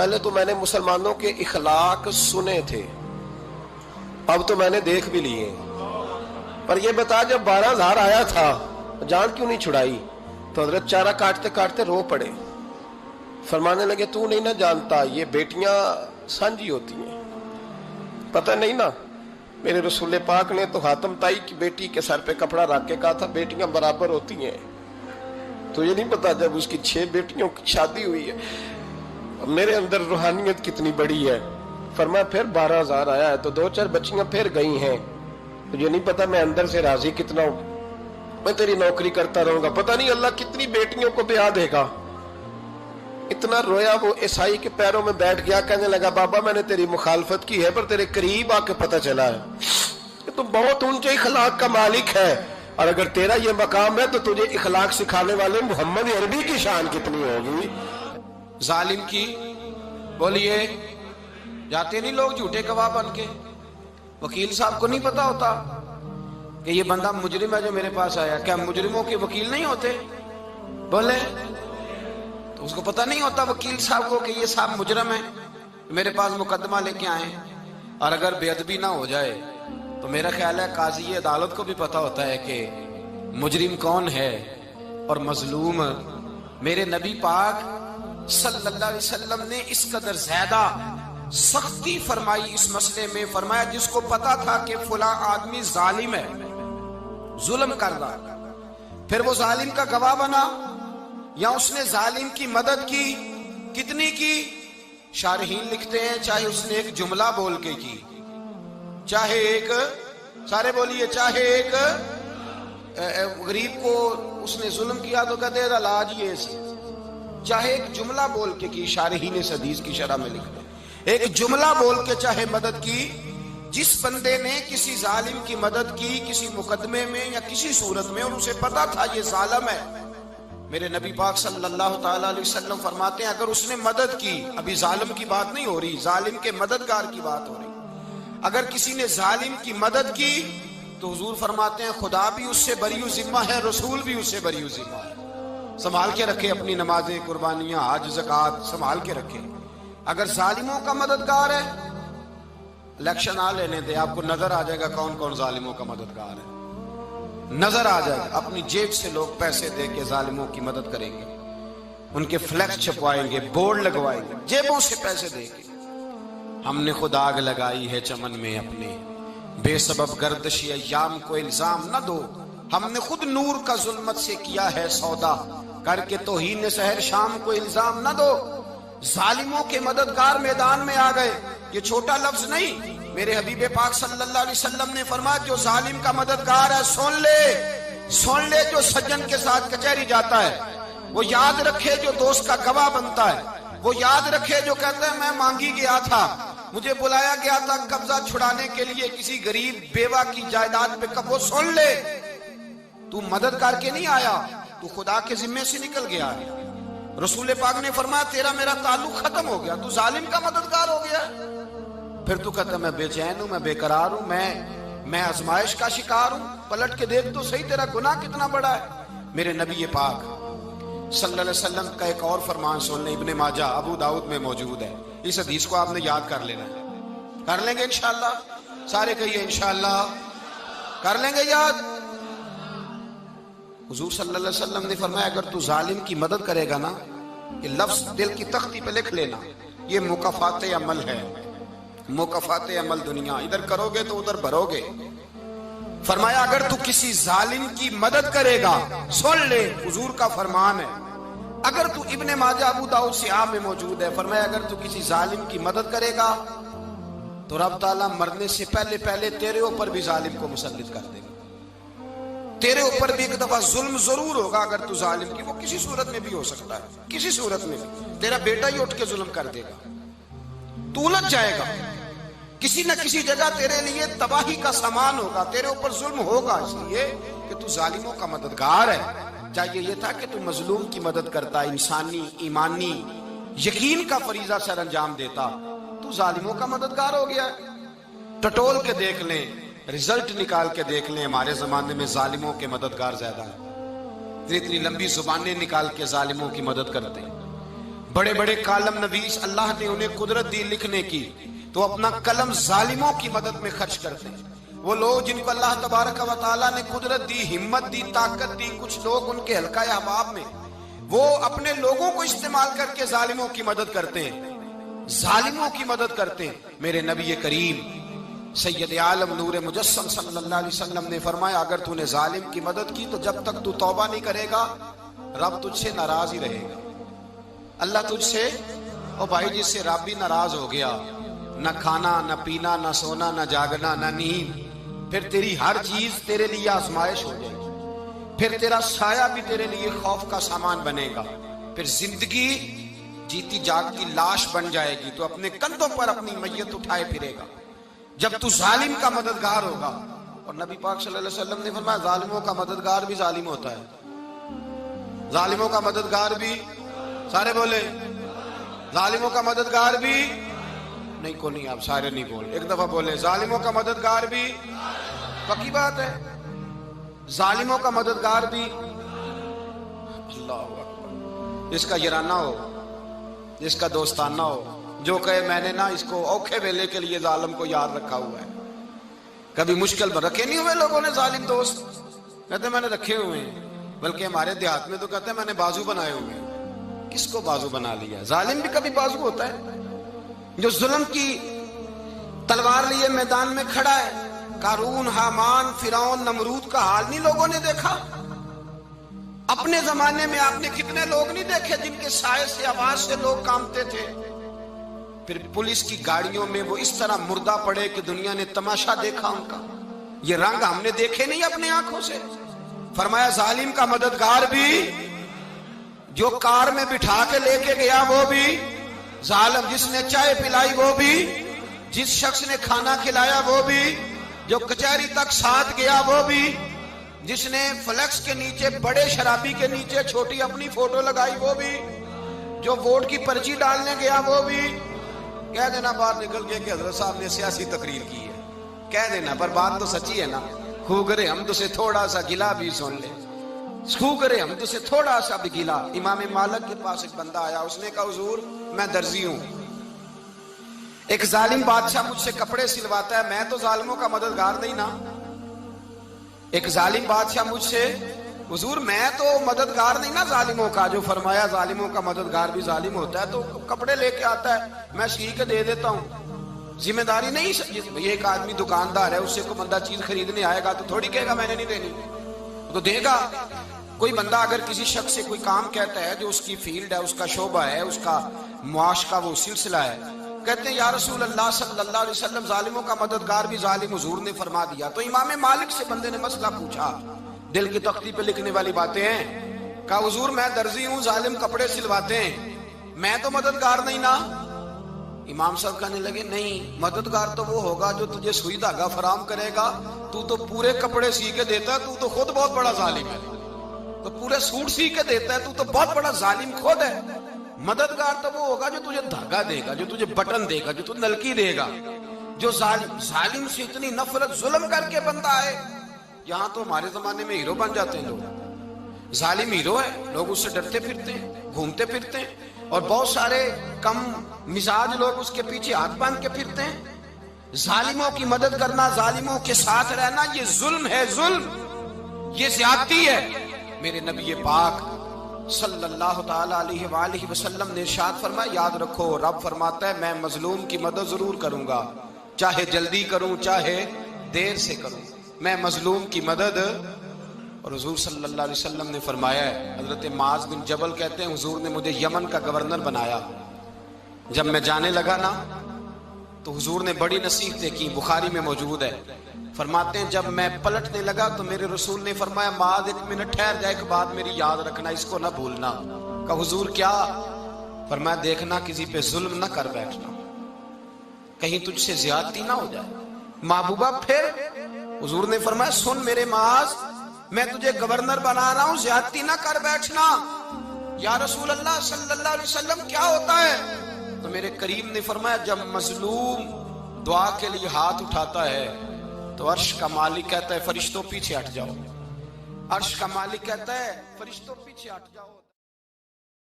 پہلے تو میں نے مسلمانوں کے اخلاق سنے تھے، اب تو میں نے دیکھ بھی لیے. پر یہ بتا جب 12,000 آیا تھا جان کیوں نہیں چھڑائی؟ تو حضرت چارہ کاٹتے کاٹتے رو پڑے. فرمانے لگے تو نہیں نہ جانتا یہ بیٹیاں سانجھی ہوتی ہیں، پتہ نہیں نا. میرے رسول پاک نے تو حاتم تائی کی بیٹی کے سر پہ کپڑا رکھ کے کہا تھا بیٹیاں برابر ہوتی ہیں. تو یہ نہیں پتا جب اس کی 6 بیٹیوں کی شادی ہوئی ہے میرے اندر روحانیت کتنی بڑی ہے. فرمایا پھر 12,000 آیا ہے تو 2-4 بچیاں پھر گئی ہیں. تجھے نہیں پتا میں اندر سے راضی کتنا ہوں، میں تیری نوکری کرتا رہوں گا، پتہ نہیں اللہ کتنی بیٹیوں کو بیاہ دے گا. اتنا رویا وہ عیسائی کے پیروں میں بیٹھ گیا، کہنے لگا بابا میں نے تیری مخالفت کی ہے پر تیرے قریب آ کے پتہ چلا ہے کہ تو بہت اونچے اخلاق کا مالک ہے، اور اگر تیرا یہ مقام ہے تو تجھے اخلاق سکھانے والے محمد عربی کی شان کتنی ہوگی. ظالم کی بولیے جاتے نہیں لوگ جھوٹے گواہ بن کے. وکیل صاحب کو نہیں پتا ہوتا کہ یہ بندہ مجرم ہے جو میرے پاس آیا. کیا مجرموں کے وکیل نہیں ہوتے؟ بولے تو اس کو پتہ نہیں ہوتا وکیل صاحب کو کہ یہ صاحب مجرم ہے میرے پاس مقدمہ لے کے آئے. اور اگر بے ادبی نہ ہو جائے تو میرا خیال ہے قاضی عدالت کو بھی پتا ہوتا ہے کہ مجرم کون ہے اور مظلوم. میرے نبی پاک صلی اللہ علیہ وسلم نے اس قدر زیادہ سختی فرمائی اس مسئلے میں. فرمایا جس کو پتا تھا کہ فلاں آدمی ظالم ہے، ظلم کر رہا، پھر وہ ظالم کا گواہ بنا یا اس نے ظالم کی مدد کی، کتنی کی؟ شارحین لکھتے ہیں چاہے اس نے ایک جملہ بول کے کی، چاہے ایک، سارے بولیے، چاہے ایک غریب کو اس نے ظلم کیا تو کہتے ہیں علاج یہ سی، چاہے ایک جملہ بول کے کی. شارحین اس حدیث کی شرح میں لکھتے ہیں ایک جملہ بول کے چاہے مدد کی. جس بندے نے کسی ظالم کی مدد کی کسی مقدمے میں یا کسی صورت میں اور اسے پتا تھا یہ ظالم ہے، میرے نبی پاک صلی اللہ تعالی علیہ وسلم فرماتے ہیں اگر اس نے مدد کی، ابھی ظالم کی بات نہیں ہو رہی، ظالم کے مددگار کی بات ہو رہی، اگر کسی نے ظالم کی مدد کی تو حضور فرماتے ہیں خدا بھی اس سے بری و ذمہ ہے، رسول بھی اس سے بری و ذمہ ہے. سنبھال کے رکھے اپنی نمازیں، قربانیاں، حج، زکوٰۃ سنبھال کے رکھے. اگر ظالموں کا مددگار ہے، الیکشن آ لینے دے، آپ کو نظر آ جائے گا کون کون ظالموں کا مددگار ہے، نظر آ جائے گا. اپنی جیب سے لوگ پیسے دے کے ظالموں کی مدد کریں گے، ان کے فلیکس چھپوائیں گے، بورڈ لگوائیں گے، جیبوں سے پیسے دے کے. ہم نے خود آگ لگائی ہے چمن میں اپنے، بے سبب گردشی ایام کو الزام نہ دو. ہم نے خود نور کا ظلمت سے کیا ہے سودا، کر کے توہین سحر شام کو الزام نہ دو. ظالموں کے مددگار میدان میں آ گئے. یہ چھوٹا لفظ نہیں، میرے حبیب پاک صلی اللہ علیہ وسلم نے فرمایا جو ظالم کا مددگار ہے سن لے جو سجن کے ساتھ کچہری جاتا ہے، وہ یاد رکھے جو دوست کا گواہ بنتا ہے، وہ یاد رکھے جو کہتا ہے میں مانگی گیا تھا، مجھے بلایا گیا تھا قبضہ چھڑانے کے لیے کسی غریب بیوہ کی جائیداد پہ، وہ سن لے تو مدد کر کے نہیں آیا، تو خدا کے ذمے سے نکل گیا ہے. رسول پاک نے فرمایا تیرا میرا تعلق ختم ہو گیا، تو ظالم کا مددگار ہو گیا. پھر تو کہتا میں بے چین ہوں، میں بے قرار ہوں، میں آزمائش کا شکار ہوں. پلٹ کے دیکھ تو صحیح تیرا گناہ کتنا بڑا ہے. میرے نبی پاک صلی اللہ علیہ وسلم کا ایک اور فرمان سن لیں، ابن ماجہ ابو داؤد میں موجود ہے. اس حدیث کو آپ نے یاد کر لینا ہے. کر لیں گے انشاءاللہ؟ سارے کہیے انشاءاللہ کر لیں گے یاد. حضور صلی اللہ علیہ وسلم نے فرمایا اگر تو ظالم کی مدد کرے گا نا، یہ لفظ دل کی تختی پہ لکھ لینا، یہ مکافات عمل ہے، مکافات عمل دنیا، ادھر کرو گے تو ادھر بھرو گے. فرمایا اگر تو کسی ظالم کی مدد کرے گا، سن لے حضور کا فرمان ہے، اگر تو ابن ماجہ ابو داؤد سیاہ میں موجود ہے، فرمایا اگر تو کسی ظالم کی مدد کرے گا تو رب تعالیٰ مرنے سے پہلے تیرے اوپر بھی ظالم کو مسلط کر دے گا. تیرے اوپر بھی ایک دفعہ ظلم ضرور ہوگا اگر تو ظالم کی، وہ کسی صورت میں بھی ہو سکتا ہے، کسی صورت میں بھی تیرا بیٹا ہی اٹھ کے ظلم کر دے گا، تو الجھ جائے گا، کسی نہ کسی جگہ تیرے لیے تباہی کا سامان ہوگا، تیرے اوپر ظلم ہوگا، اس لیے کہ تو ظالموں کا مددگار ہے. چاہیے یہ تھا کہ تو مظلوم کی مدد کرتا، انسانی ایمانی یقین کا فریضہ سر انجام دیتا، تو ظالموں کا مددگار ہو گیا. ٹٹول کے دیکھ لیں، رزلٹ نکال کے دیکھ لیں، ہمارے زمانے میں ظالموں کے مددگار زیادہ ہیں. اتنی لمبی زبانیں نکال کے ظالموں کی مدد کرتے ہیں. بڑے بڑے کالم نویس اللہ نے انہیں قدرت دی لکھنے کی، تو اپنا قلم ظالموں کی مدد میں خرچ کرتے ہیں۔ وہ لوگ جن کو اللہ تبارک و تعالیٰ نے قدرت دی، ہمت دی، طاقت دی، کچھ لوگ ان کے حلقہ احباب میں، وہ اپنے لوگوں کو استعمال کر کے ظالموں کی مدد کرتے ہیں، ظالموں کی مدد کرتے ہیں۔ میرے نبی کریم سید عالم نور مجسم صلی اللہ علیہ وسلم نے فرمایا، اگر تو نے ظالم کی مدد کی تو جب تک تو توبہ نہیں کرے گا رب تجھ سے ناراض ہی رہے گا۔ اللہ تجھ سے، او بھائی جس سے رب بھی ناراض ہو گیا، نہ کھانا نہ پینا نہ سونا نہ جاگنا نہ نیند، پھر تیری ہر چیز تیرے لیے آزمائش ہو جائے گی، پھر تیرا سایہ بھی تیرے لیے خوف کا سامان بنے گا، پھر زندگی جیتی جاگتی لاش بن جائے گی، تو اپنے کندھوں پر اپنی میت اٹھائے پھرے گا جب تو ظالم کا مددگار ہوگا۔ اور نبی پاک صلی اللہ علیہ وسلم نے فرمایا، ظالموں کا مددگار بھی ظالم ہوتا ہے، ظالموں کا مددگار بھی، سارے بولے، ظالموں کا مددگار بھی نہیں، کو نہیں، آپ سارے نہیں بولے، ایک دفعہ بولے، ظالموں کا مددگار بھی، پکی بات ہے، ظالموں کا مددگار بھی۔ اللہ اکبر، جس کا یارانہ ہو، جس کا دوستانہ ہو، جو کہے میں نے نا اس کو اوکھے ویلے کے لیے ظالم کو یاد رکھا ہوا ہے۔ کبھی مشکل میں رکھے نہیں ہوئے لوگوں نے ظالم دوست، کہتے میں نے رکھے ہوئے ہیں، بلکہ ہمارے دیہات میں تو کہتے ہیں میں نے بازو بنائے ہوئے ہیں۔ کس کو بازو بنا لیا؟ ظالم بھی کبھی بازو ہوتا ہے، جو ظلم کی تلوار لیے میدان میں کھڑا ہے۔ قارون، حامان، فرعون، نمرود کا حال نہیں لوگوں نے دیکھا؟ اپنے زمانے میں آپ نے کتنے لوگ نہیں دیکھے جن کے سائے سے، آواز سے لوگ کانپتے تھے؟ پھر پولیس کی گاڑیوں میں وہ اس طرح مردہ پڑے کہ دنیا نے تماشا دیکھا ان کا۔ یہ رنگ ہم نے دیکھے نہیں اپنے آنکھوں سے۔ فرمایا ظالم کا مددگار بھی، جو کار میں بٹھا کے لے کے گیا وہ بھی ظالم، جس نے چائے پلائی وہ بھی، جس شخص نے کھانا کھلایا وہ بھی، جو کچہری تک ساتھ گیا وہ بھی، جس نے فلیکس کے نیچے، بڑے شرابی کے نیچے چھوٹی اپنی فوٹو لگائی وہ بھی، جو ووٹ کی پرچی ڈالنے گیا وہ بھی۔ کہہ دینا باہر نکل کے کہ حضرت صاحب نے سیاسی تقریر کی ہے، کہہ دینا، پر بات تو سچی ہے نا۔ خوگرے حمد سے تھوڑا سا گلا بھی سن لے، خوگرے حمد سے تھوڑا سا بھی گلا۔ امام مالک کے پاس ایک بندہ آیا، اس نے کہا حضور میں درزی ہوں، ایک ظالم بادشاہ مجھ سے کپڑے سلواتا ہے، میں تو ظالموں کا مددگار نہیں نا۔ ایک ظالم بادشاہ مجھ سے، حضور میں تو مددگار نہیں نا ظالموں کا۔ جو فرمایا ظالموں کا مددگار بھی ظالم ہوتا ہے، تو کپڑے لے کے آتا ہے، میں سی کے دے دیتا ہوں، ذمہ داری نہیں۔ یہ ایک آدمی دکاندار ہے، اس سے کوئی بندہ چیز خریدنے آئے گا تو تھوڑی کہے گا میں نے نہیں دینی، تو دے گا۔ کوئی بندہ اگر کسی شخص سے کوئی کام کہتا ہے جو اس کی فیلڈ ہے، اس کا شعبہ ہے، اس کا معاش کا وہ سلسلہ ہے، کہتے ہیں یا رسول اللہ صلی اللہ علیہ وسلم ظالموں کا مددگار بھی ظالم، حضور نے فرما دیا۔ تو امام مالک سے بندے نے مسئلہ پوچھا، دل کی تختی پہ لکھنے والی باتیں ہیں، کہا حضور میں درزی ہوں، ظالم کپڑے سلواتے ہیں، میں تو مددگار نہیں نا۔ امام صاحب کہنے لگے نہیں، مددگار تو وہ ہوگا جو تجھے سوئی دھاگا فراہم کرے گا، تو تو پورے کپڑے سی کے دیتا ہے، تو خود بہت بڑا ظالم ہے، تو پورے سوٹ سی کے دیتا ہے، تو بہت بڑا ظالم خود ہے۔ مددگار تو وہ ہوگا جو تجھے دھاگا دے گا، جو تجھے بٹن دے گا، جو تجھے نلکی دے گا۔ جو ظالم سے اتنی نفرت ظلم کر کے بندہ ہے، یہاں تو ہمارے زمانے میں ہیرو بن جاتے ہیں لوگ، ظالم ہیرو ہے، لوگ اس سے ڈرتے پھرتے ہیں، گھومتے پھرتے ہیں، اور بہت سارے کم مزاج لوگ اس کے پیچھے ہاتھ باندھ کے پھرتے ہیں۔ ظالموں کی مدد کرنا، ظالموں کے ساتھ رہنا، یہ ظلم ہے، ظلم، یہ زیادتی ہے۔ میرے نبی پاک صلی اللہ تعالی علیہ وآلہ وسلم نے ارشاد فرمایا، یاد رکھو رب فرماتا ہے میں مظلوم کی مدد ضرور کروں گا، چاہے جلدی کروں چاہے دیر سے کروں، میں مظلوم کی مدد۔ اور حضور صلی اللہ علیہ وسلم نے فرمایا ہے، حضرت معاذ بن جبل کہتے ہیں حضور نے مجھے یمن کا گورنر بنایا، جب میں جانے لگا نا تو حضور نے بڑی نصیحتیں کی، بخاری میں موجود ہے، فرماتے ہیں جب میں پلٹنے لگا تو میرے رسول نے فرمایا معاذ ایک منٹ ٹھہر جا، ایک بات میری یاد رکھنا، اس کو نہ بھولنا۔ کہا حضور کیا؟ فرمایا دیکھنا کسی پہ ظلم نہ کر بیٹھنا، کہیں تجھ سے زیادتی نہ ہو جائے۔ محبوبہ پھر حضور نے فرمایا سن میرے معاذ، میں تجھے گورنر بنا رہا ہوں، زیادتی نہ کر بیٹھنا۔ یا رسول اللہ صلی اللہ علیہ وسلم کیا ہوتا ہے؟ تو میرے کریم نے فرمایا جب مظلوم دعا کے لیے ہاتھ اٹھاتا ہے تو عرش کا مالک کہتا ہے فرشتوں پیچھے ہٹ جاؤ، عرش کا مالک کہتا ہے فرشتوں پیچھے ہٹ جاؤ۔